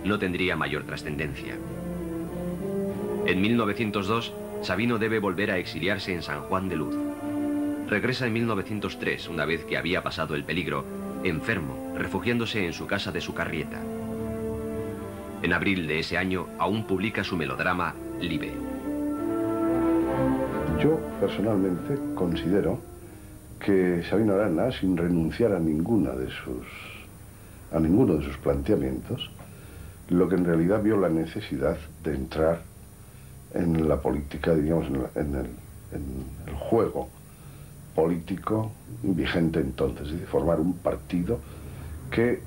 no tendría mayor trascendencia. En 1902, Sabino debe volver a exiliarse en San Juan de Luz. Regresa en 1903, una vez que había pasado el peligro, enfermo, refugiándose en su casa de Sucarrieta. En abril de ese año, aún publica su melodrama Libe. Yo, personalmente, considero que Sabino Arana, sin renunciar a ninguno de sus planteamientos, lo que en realidad vio la necesidad de entrar en la política, digamos, en el juego político vigente entonces, y de formar un partido que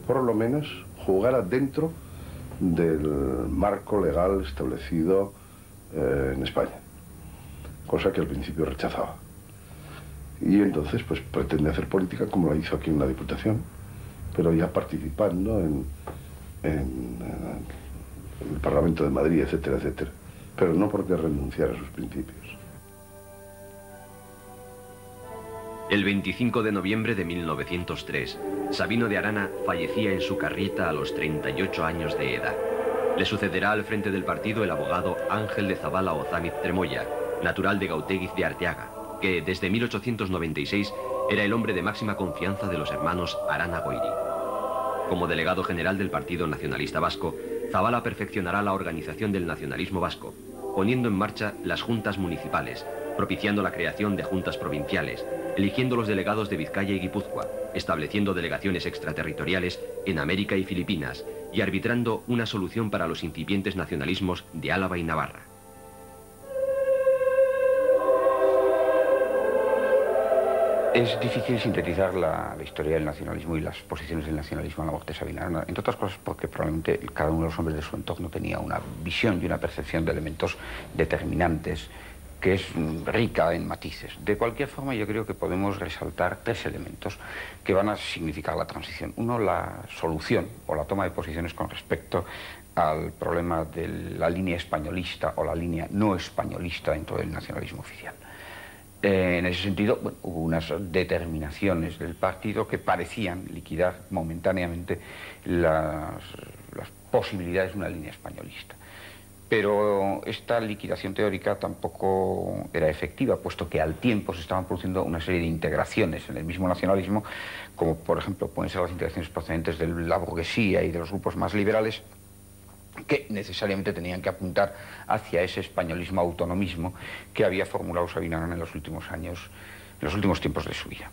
por lo menos jugara dentro del marco legal establecido en España, cosa que al principio rechazaba. Y entonces pues pretende hacer política como la hizo aquí en la Diputación, pero ya participando en el Parlamento de Madrid, etcétera, etcétera, pero no porque renunciara a sus principios. El 25 de noviembre de 1903, Sabino de Arana fallecía en Sucarrieta a los 38 años de edad. Le sucederá al frente del partido el abogado Ángel de Zabala Ozamiz Tremoya, natural de Gauteguiz de Arteaga, que desde 1896 era el hombre de máxima confianza de los hermanos Arana Goiri. Como delegado general del Partido Nacionalista Vasco, Zabala perfeccionará la organización del nacionalismo vasco, poniendo en marcha las juntas municipales, propiciando la creación de juntas provinciales, eligiendo los delegados de Vizcaya y Guipúzcoa, estableciendo delegaciones extraterritoriales en América y Filipinas y arbitrando una solución para los incipientes nacionalismos de Álava y Navarra. Es difícil sintetizar la historia del nacionalismo y las posiciones del nacionalismo en la muerte de Sabino Arana, entre otras cosas porque probablemente cada uno de los hombres de su entorno tenía una visión y una percepción de elementos determinantes que es rica en matices. De cualquier forma, yo creo que podemos resaltar tres elementos que van a significar la transición. Uno, la solución o la toma de posiciones con respecto al problema de la línea españolista o la línea no españolista dentro del nacionalismo oficial. En ese sentido, bueno, hubo unas determinaciones del partido que parecían liquidar momentáneamente las posibilidades de una línea españolista. Pero esta liquidación teórica tampoco era efectiva, puesto que al tiempo se estaban produciendo una serie de integraciones en el mismo nacionalismo, como por ejemplo pueden ser las integraciones procedentes de la burguesía y de los grupos más liberales, que necesariamente tenían que apuntar hacia ese españolismo autonomismo que había formulado Sabino Arana en los últimos años, en los últimos tiempos de su vida.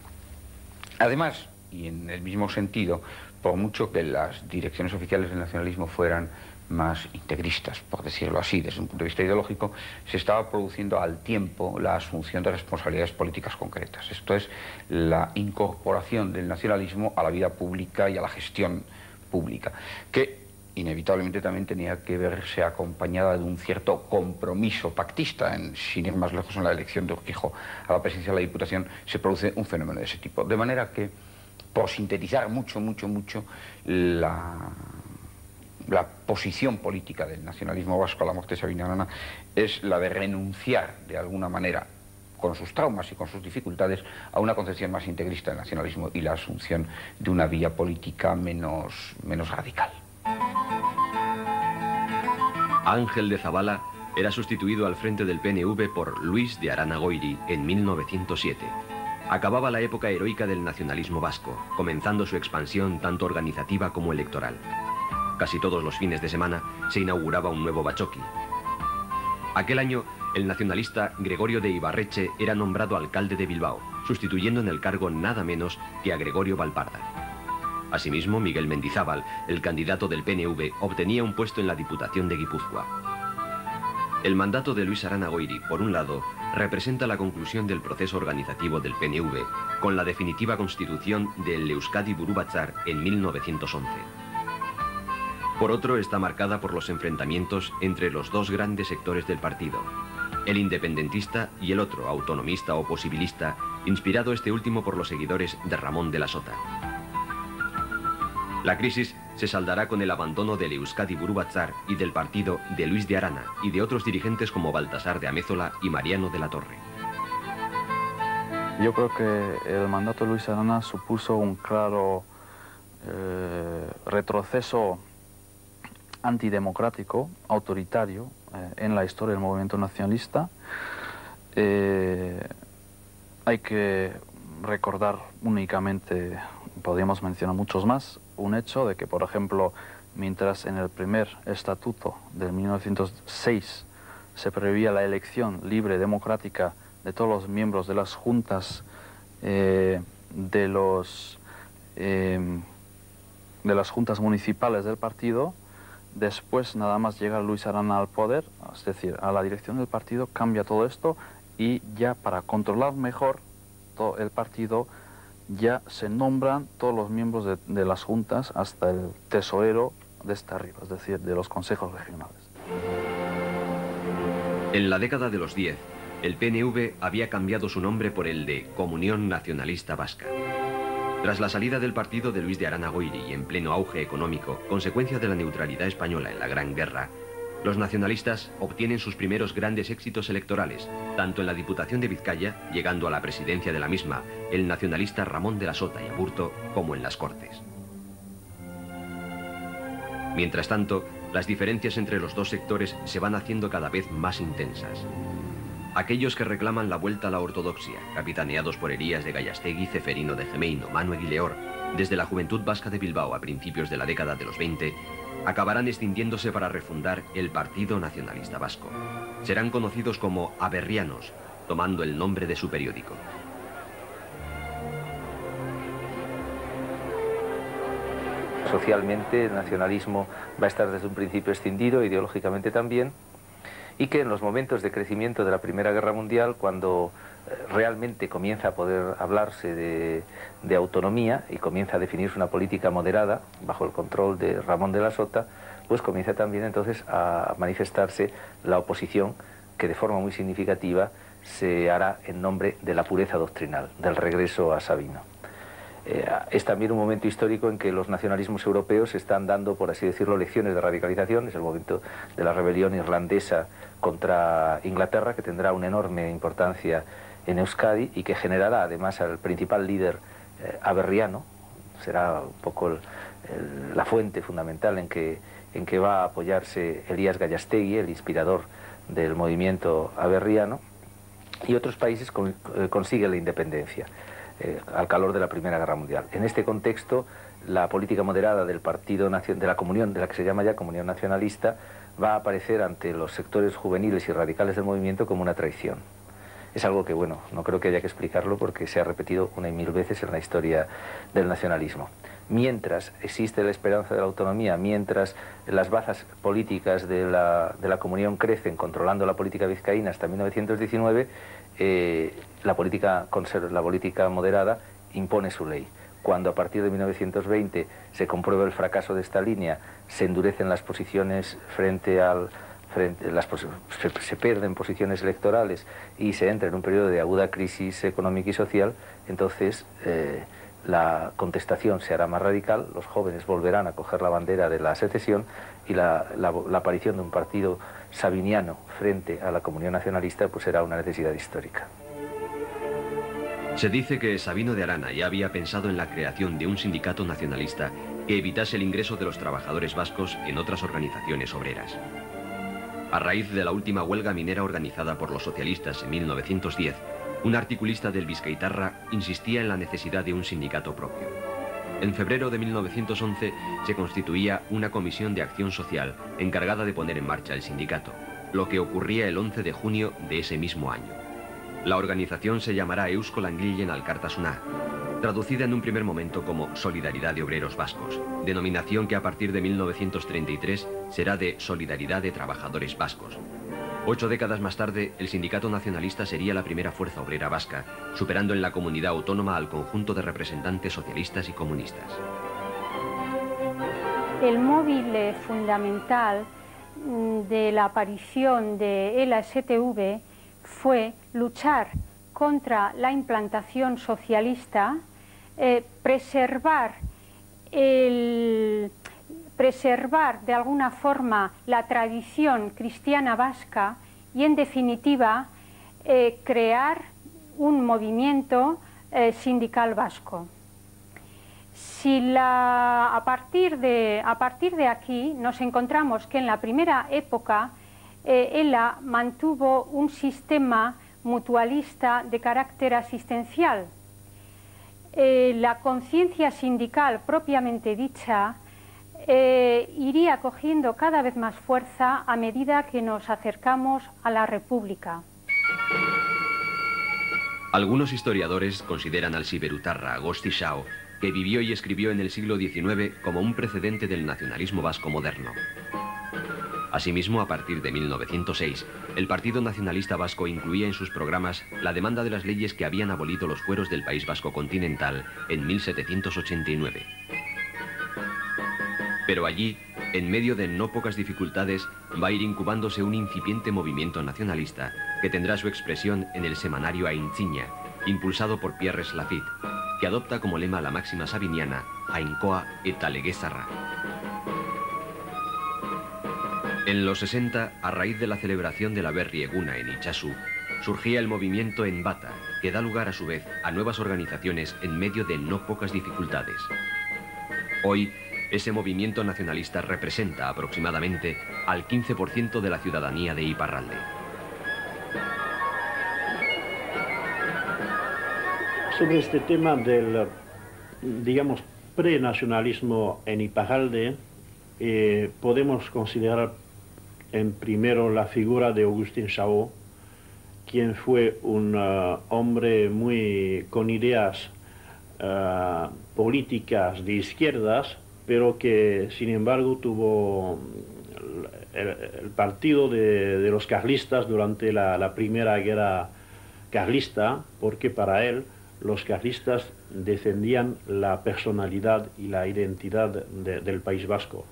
Además, y en el mismo sentido, por mucho que las direcciones oficiales del nacionalismo fueran más integristas, por decirlo así, desde un punto de vista ideológico, se estaba produciendo al tiempo la asunción de responsabilidades políticas concretas. Esto es, la incorporación del nacionalismo a la vida pública y a la gestión pública, que inevitablemente también tenía que verse acompañada de un cierto compromiso pactista. Sin ir más lejos, en la elección de Urquijo a la presidencia de la Diputación se produce un fenómeno de ese tipo. De manera que, por sintetizar mucho la posición política del nacionalismo vasco a la muerte de Sabino Arana es la de renunciar de alguna manera, con sus traumas y con sus dificultades, a una concepción más integrista del nacionalismo y la asunción de una vía política menos radical. Ángel de Zabala era sustituido al frente del PNV por Luis de Arana Goiri en 1907. Acababa la época heroica del nacionalismo vasco, comenzando su expansión tanto organizativa como electoral. Casi todos los fines de semana se inauguraba un nuevo bachoqui. Aquel año, el nacionalista Gregorio de Ibarreche era nombrado alcalde de Bilbao, sustituyendo en el cargo nada menos que a Gregorio Valparda. Asimismo, Miguel Mendizábal, el candidato del PNV, obtenía un puesto en la Diputación de Guipúzcoa. El mandato de Luis Arana Goiri, por un lado, representa la conclusión del proceso organizativo del PNV con la definitiva constitución del Euskadi Buru Batzar en 1911. Por otro, está marcada por los enfrentamientos entre los dos grandes sectores del partido, el independentista y el otro, autonomista o posibilista, inspirado este último por los seguidores de Ramón de la Sota. La crisis se saldará con el abandono del Euskadi Buru Batzar y del partido de Luis de Arana y de otros dirigentes como Baltasar de Amézola y Mariano de la Torre. Yo creo que el mandato de Luis Arana supuso un claro retroceso antidemocrático, autoritario en la historia del movimiento nacionalista. Hay que recordar únicamente, podríamos mencionar muchos más, un hecho de que, por ejemplo, mientras en el primer estatuto de 1906 se preveía la elección libre, democrática, de todos los miembros de las juntas de las juntas municipales del partido, después nada más llega Luis Arana al poder, es decir, a la dirección del partido, cambia todo esto y ya para controlar mejor todo el partido ya se nombran todos los miembros de las juntas hasta el tesorero de esta arriba, es decir, de los consejos regionales. En la década de los 10, el PNV había cambiado su nombre por el de Comunión Nacionalista Vasca. Tras la salida del partido de Luis de Arana Goiri y en pleno auge económico, consecuencia de la neutralidad española en la Gran Guerra, los nacionalistas obtienen sus primeros grandes éxitos electorales, tanto en la Diputación de Vizcaya, llegando a la presidencia de la misma el nacionalista Ramón de la Sota y Aburto, como en las Cortes. Mientras tanto, las diferencias entre los dos sectores se van haciendo cada vez más intensas. Aquellos que reclaman la vuelta a la ortodoxia, capitaneados por Elías de Gallastegui, Ceferino de Gemeino, Manu Eguileor, desde la Juventud Vasca de Bilbao a principios de la década de los 20, acabarán extinguiéndose para refundar el Partido Nacionalista Vasco. Serán conocidos como aberrianos, tomando el nombre de su periódico. Socialmente el nacionalismo va a estar desde un principio escindido, ideológicamente también, y que en los momentos de crecimiento de la Primera Guerra Mundial, cuando realmente comienza a poder hablarse de autonomía y comienza a definirse una política moderada bajo el control de Ramón de la Sota, pues comienza también entonces a manifestarse la oposición que de forma muy significativa se hará en nombre de la pureza doctrinal, del regreso a Sabino. Es también un momento histórico en que los nacionalismos europeos están dando, por así decirlo, lecciones de radicalización. Es el momento de la rebelión irlandesa contra Inglaterra, que tendrá una enorme importancia en Euskadi y que generará además al principal líder aberriano. Será un poco la fuente fundamental en que va a apoyarse Elías Gallastegui, el inspirador del movimiento aberriano, y otros países consiguen la independencia al calor de la Primera Guerra Mundial. En este contexto, la política moderada del Partido de la Comunión, de la que se llama ya Comunión Nacionalista, va a aparecer ante los sectores juveniles y radicales del movimiento como una traición. Es algo que, bueno, no creo que haya que explicarlo porque se ha repetido una y mil veces en la historia del nacionalismo. Mientras existe la esperanza de la autonomía, mientras las bazas políticas de la Comunión crecen controlando la política vizcaína hasta 1919, la política moderada impone su ley. Cuando a partir de 1920 se comprueba el fracaso de esta línea, se endurecen las posiciones se pierden posiciones electorales y se entra en un periodo de aguda crisis económica y social, entonces la contestación se hará más radical, los jóvenes volverán a coger la bandera de la secesión y la aparición de un partido sabiniano frente a la Comunión Nacionalista pues será una necesidad histórica. Se dice que Sabino de Arana ya había pensado en la creación de un sindicato nacionalista que evitase el ingreso de los trabajadores vascos en otras organizaciones obreras. A raíz de la última huelga minera organizada por los socialistas en 1910, un articulista del Bizkaitarra insistía en la necesidad de un sindicato propio. En febrero de 1911 se constituía una comisión de acción social encargada de poner en marcha el sindicato, lo que ocurría el 11 de junio de ese mismo año. La organización se llamará Eusko Langileen Elkartasuna, traducida en un primer momento como Solidaridad de Obreros Vascos, denominación que a partir de 1933 será de Solidaridad de Trabajadores Vascos. 8 décadas más tarde, el sindicato nacionalista sería la primera fuerza obrera vasca, superando en la comunidad autónoma al conjunto de representantes socialistas y comunistas. El móvil fundamental de la aparición de la STV fue luchar contra la implantación socialista, preservar de alguna forma la tradición cristiana vasca y, en definitiva, crear un movimiento sindical vasco. A partir de aquí nos encontramos que en la primera época ELA mantuvo un sistema mutualista de carácter asistencial. La conciencia sindical propiamente dicha iría cogiendo cada vez más fuerza a medida que nos acercamos a la República. Algunos historiadores consideran al ciberutarra Agustí Chao, que vivió y escribió en el siglo XIX, como un precedente del nacionalismo vasco moderno. Asimismo, a partir de 1906, el Partido Nacionalista Vasco incluía en sus programas la demanda de las leyes que habían abolido los fueros del País Vasco continental en 1789. Pero allí, en medio de no pocas dificultades, va a ir incubándose un incipiente movimiento nacionalista que tendrá su expresión en el semanario Aintziña, impulsado por Pierre Lafitte, que adopta como lema la máxima sabiniana Ainkoa eta legezarra. En los 60, a raíz de la celebración de la Berri Eguna en Itxasu, surgía el movimiento Enbata, que da lugar a su vez a nuevas organizaciones en medio de no pocas dificultades. Hoy, ese movimiento nacionalista representa aproximadamente al 15% de la ciudadanía de Iparralde. Sobre este tema del, digamos, prenacionalismo en Iparralde, podemos considerar en primero la figura de Agustín Chao, quien fue un hombre con ideas políticas de izquierdas, pero que sin embargo tuvo el partido de los carlistas durante la primera guerra carlista, porque para él los carlistas defendían la personalidad y la identidad del País Vasco.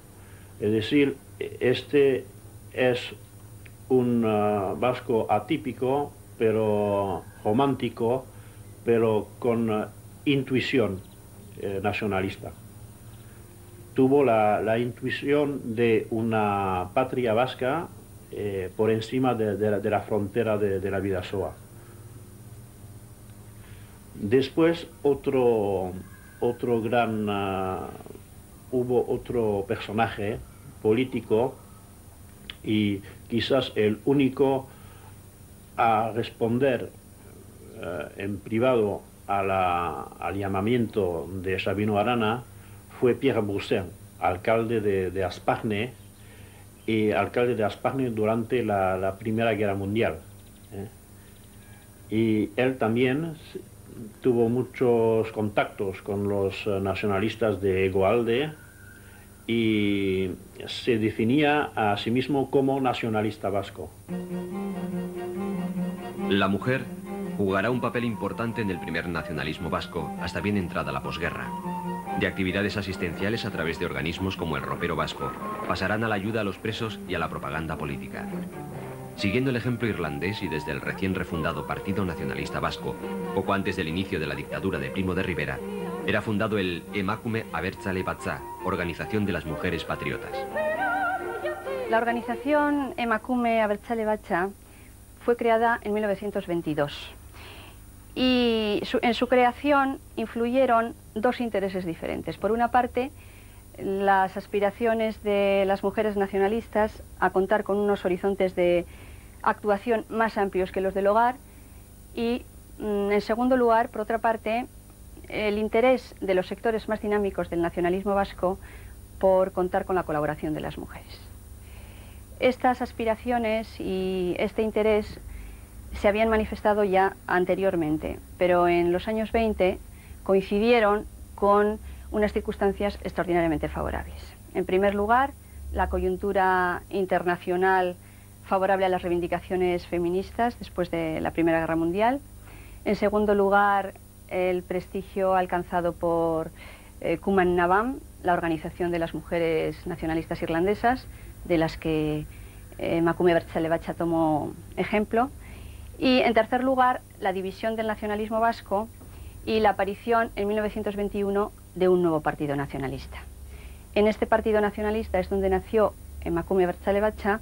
Es decir, este es un vasco atípico, pero romántico, pero con intuición nacionalista. Tuvo la intuición de una patria vasca por encima de la frontera de la Bidasoa. Después hubo otro personaje político, y quizás el único a responder en privado al llamamiento de Sabino Arana fue Pierre Boursin, alcalde de Asparne, y alcalde de Asparne durante la Primera Guerra Mundial. Y él también tuvo muchos contactos con los nacionalistas de Egoalde y se definía a sí mismo como nacionalista vasco. La mujer jugará un papel importante en el primer nacionalismo vasco hasta bien entrada la posguerra. De actividades asistenciales a través de organismos como el Ropero Vasco, pasarán a la ayuda a los presos y a la propaganda política. Siguiendo el ejemplo irlandés y desde el recién refundado Partido Nacionalista Vasco, poco antes del inicio de la dictadura de Primo de Rivera, era fundado el Emakume Abertzale Batza, Organización de las Mujeres Patriotas. La organización Emakume Abertzale Batza fue creada en 1922 y en su creación influyeron dos intereses diferentes. Por una parte, las aspiraciones de las mujeres nacionalistas a contar con unos horizontes de actuación más amplios que los del hogar y, en segundo lugar, por otra parte, el interés de los sectores más dinámicos del nacionalismo vasco por contar con la colaboración de las mujeres. Estas aspiraciones y este interés se habían manifestado ya anteriormente, pero en los años 20 coincidieron con unas circunstancias extraordinariamente favorables. En primer lugar, la coyuntura internacional favorable a las reivindicaciones feministas después de la Primera Guerra Mundial. En segundo lugar, el prestigio alcanzado por Cumann na mBan, la organización de las mujeres nacionalistas irlandesas, de las que Emakume Abertzale Batza tomó ejemplo. Y en tercer lugar, la división del nacionalismo vasco y la aparición en 1921 de un nuevo partido nacionalista. En este partido nacionalista es donde nació Emakume Abertzale Batza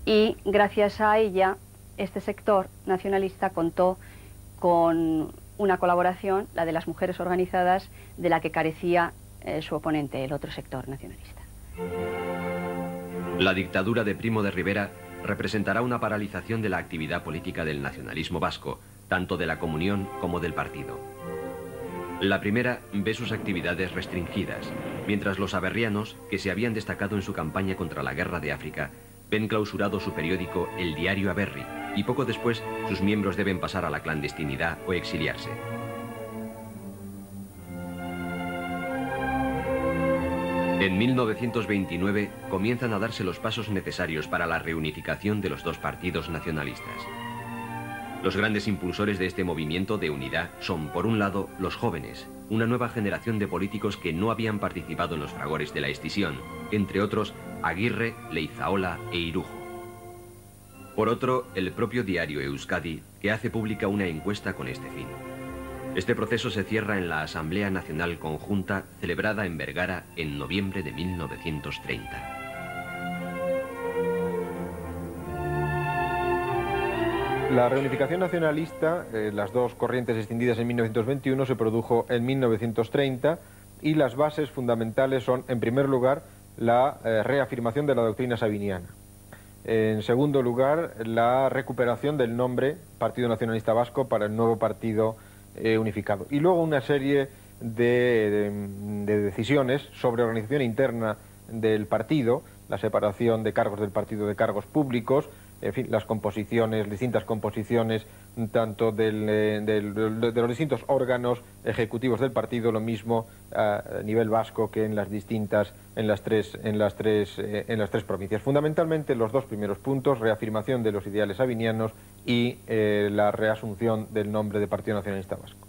y gracias a ella este sector nacionalista contó con una colaboración, la de las mujeres organizadas, de la que carecía su oponente, el otro sector nacionalista. La dictadura de Primo de Rivera representará una paralización de la actividad política del nacionalismo vasco, tanto de la Comunión como del partido. La primera ve sus actividades restringidas, mientras los aberrianos, que se habían destacado en su campaña contra la guerra de África, ven clausurado su periódico El Diario Aberri, y poco después sus miembros deben pasar a la clandestinidad o exiliarse. En 1929 comienzan a darse los pasos necesarios para la reunificación de los dos partidos nacionalistas. Los grandes impulsores de este movimiento de unidad son, por un lado, los jóvenes, una nueva generación de políticos que no habían participado en los fragores de la escisión, entre otros Aguirre, Leizaola e Irujo. Por otro, el propio diario Euskadi, que hace pública una encuesta con este fin. Este proceso se cierra en la Asamblea Nacional Conjunta, celebrada en Vergara en noviembre de 1930. La reunificación nacionalista, las dos corrientes escindidas en 1921, se produjo en 1930 y las bases fundamentales son, en primer lugar, la reafirmación de la doctrina sabiniana. En segundo lugar, la recuperación del nombre Partido Nacionalista Vasco para el nuevo partido unificado. Y luego una serie de decisiones sobre organización interna del partido, la separación de cargos del partido de cargos públicos, en fin, las composiciones, distintas composiciones tanto de los distintos órganos ejecutivos del partido, lo mismo a nivel vasco que en las distintas, en las tres provincias. Fundamentalmente los dos primeros puntos: reafirmación de los ideales sabinianos y la reasunción del nombre de Partido Nacionalista Vasco.